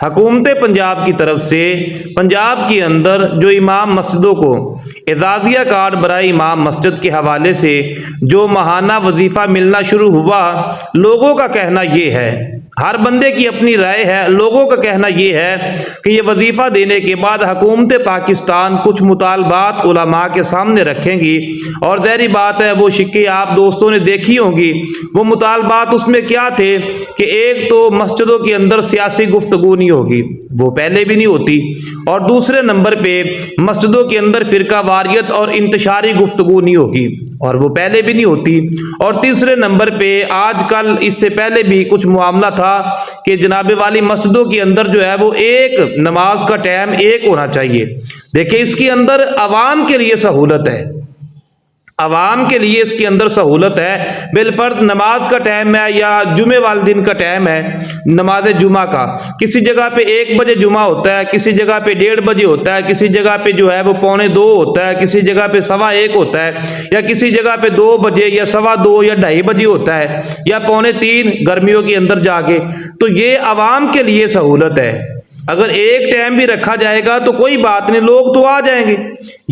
حکومت پنجاب کی طرف سے پنجاب کے اندر جو امام مسجدوں کو اعزازیہ کارڈ برائے امام مسجد کے حوالے سے جو ماہانہ وظیفہ ملنا شروع ہوا، لوگوں کا کہنا یہ ہے، ہر بندے کی اپنی رائے ہے، لوگوں کا کہنا یہ ہے کہ یہ وظیفہ دینے کے بعد حکومت پاکستان کچھ مطالبات علماء کے سامنے رکھیں گی، اور ظاہری بات ہے وہ شکیں آپ دوستوں نے دیکھی ہوں گی۔ وہ مطالبات اس میں کیا تھے کہ ایک تو مسجدوں کے اندر سیاسی گفتگو نہیں ہوگی، وہ پہلے بھی نہیں ہوتی، اور دوسرے نمبر پہ مسجدوں کے اندر فرقہ واریت اور انتشاری گفتگو نہیں ہوگی، اور وہ پہلے بھی نہیں ہوتی، اور تیسرے نمبر پہ آج کل اس سے پہلے بھی کچھ معاملہ تھا کہ جناب والی مسجدوں کے اندر جو ہے وہ ایک نماز کا ٹائم ایک ہونا چاہیے۔ دیکھیں اس کے اندر عوام کے لیے سہولت ہے، عوام کے لیے اس کے اندر سہولت ہے، بالفرض نماز کا ٹائم ہے یا جمعے والے دن کا ٹائم ہے نماز جمعہ کا، کسی جگہ پہ 1 بجے جمعہ ہوتا ہے، کسی جگہ پہ 1:30 بجے ہوتا ہے، کسی جگہ پہ جو ہے وہ 1:45 ہوتا ہے، کسی جگہ پہ 1:15 ہوتا ہے، یا کسی جگہ پہ 2 بجے یا 2:15 یا 2:30 بجے ہوتا ہے، یا 2:45 گرمیوں کے اندر جا کے، تو یہ عوام کے لیے سہولت ہے۔ اگر ایک ٹائم بھی رکھا جائے گا تو کوئی بات نہیں، لوگ تو آ جائیں گے،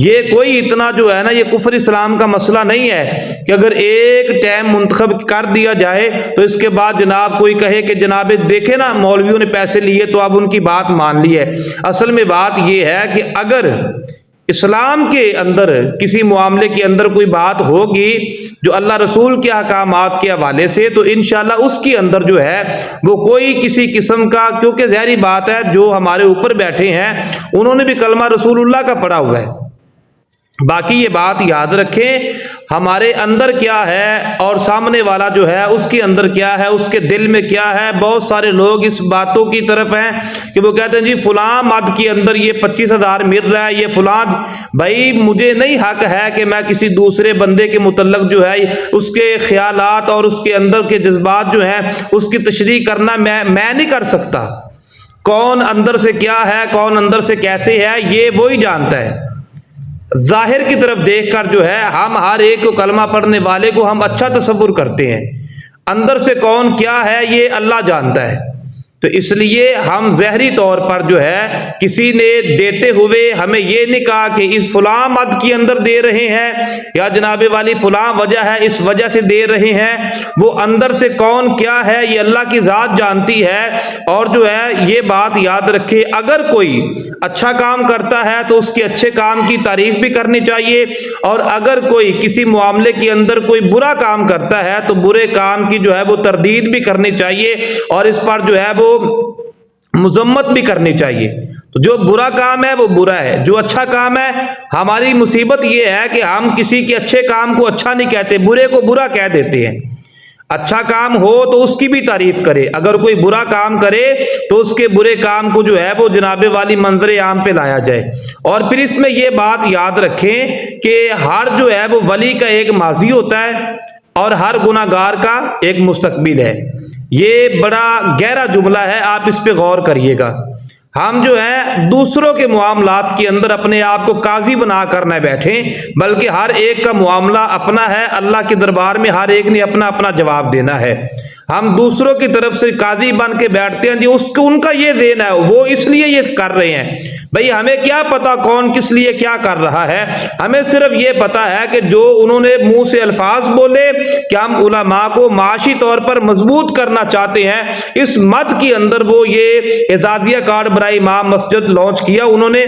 یہ کوئی اتنا جو ہے نا یہ کفر اسلام کا مسئلہ نہیں ہے کہ اگر ایک ٹائم منتخب کر دیا جائے تو اس کے بعد جناب کوئی کہے کہ جناب دیکھیں نا مولویوں نے پیسے لیے تو اب ان کی بات مان لی ہے۔ اصل میں بات یہ ہے کہ اگر اسلام کے اندر کسی معاملے کے اندر کوئی بات ہوگی جو اللہ رسول کے احکامات کے حوالے سے، تو انشاءاللہ اس کے اندر جو ہے وہ کوئی کسی قسم کا، کیونکہ ظاہری بات ہے جو ہمارے اوپر بیٹھے ہیں انہوں نے بھی کلمہ رسول اللہ کا پڑھا ہوا ہے۔ باقی یہ بات یاد رکھیں ہمارے اندر کیا ہے اور سامنے والا جو ہے اس کے اندر کیا ہے، اس کے دل میں کیا ہے۔ بہت سارے لوگ اس باتوں کی طرف ہیں کہ وہ کہتے ہیں جی فلاں مد کے اندر یہ 25,000 مل رہا ہے، یہ فلاں، بھائی مجھے نہیں حق ہے کہ میں کسی دوسرے بندے کے متعلق جو ہے اس کے خیالات اور اس کے اندر کے جذبات جو ہیں اس کی تشریح کرنا میں نہیں کر سکتا۔ کون اندر سے کیا ہے، کون اندر سے کیسے ہے، یہ وہی جانتا ہے۔ ظاہر کی طرف دیکھ کر جو ہے ہم ہر ایک کو کلمہ پڑھنے والے کو ہم اچھا تصور کرتے ہیں، اندر سے کون کیا ہے یہ اللہ جانتا ہے۔ تو اس لیے ہم ظاہری طور پر جو ہے کسی نے دیتے ہوئے ہمیں یہ نہیں کہا کہ اس فلاں مد کے اندر دے رہے ہیں یا جناب والی فلاں وجہ ہے اس وجہ سے دے رہے ہیں، وہ اندر سے کون کیا ہے یہ اللہ کی ذات جانتی ہے۔ اور جو ہے یہ بات یاد رکھے اگر کوئی اچھا کام کرتا ہے تو اس کے اچھے کام کی تعریف بھی کرنی چاہیے، اور اگر کوئی کسی معاملے کے اندر کوئی برا کام کرتا ہے تو برے کام کی جو ہے وہ تردید بھی کرنی چاہیے، اور اس پر جو ہے وہ مذمت بھی کرنی چاہیے۔ تو جو برا کام ہے وہ برا ہے، جو اچھا کام ہے، ہماری مصیبت یہ ہے کہ ہم کسی کے اچھے کام کو اچھا نہیں کہتے، برے کو برا کہہ دیتے ہیں۔ اچھا کام ہو تو اس کی بھی تعریف کرے، اگر کوئی برا کام کرے تو اس کے برے کام کو جو ہے وہ جناب والی منظر عام پہ لایا جائے۔ اور پھر اس میں یہ بات یاد رکھیں کہ ہر جو ہے وہ ولی کا ایک ماضی ہوتا ہے اور ہر گناہ گار کا ایک مستقبل ہے۔ یہ بڑا گہرا جملہ ہے، آپ اس پہ غور کریے گا۔ ہم جو ہے دوسروں کے معاملات کے اندر اپنے آپ کو قاضی بنا کر نہ بیٹھیں، بلکہ ہر ایک کا معاملہ اپنا ہے، اللہ کے دربار میں ہر ایک نے اپنا اپنا جواب دینا ہے۔ ہم دوسروں کی طرف سے قاضی بن کے بیٹھتے ہیں جی اس کو ان کا یہ ذہن ہے وہ اس لیے یہ کر رہے ہیں، بھئی ہمیں کیا پتا کون کس لیے کیا کر رہا ہے، ہمیں صرف یہ پتا ہے کہ جو انہوں نے منہ سے الفاظ بولے کہ ہم علماء کو معاشی طور پر مضبوط کرنا چاہتے ہیں، اس مد کے اندر وہ یہ اعزازیہ کارڈ برائے امام مسجد لانچ کیا انہوں نے۔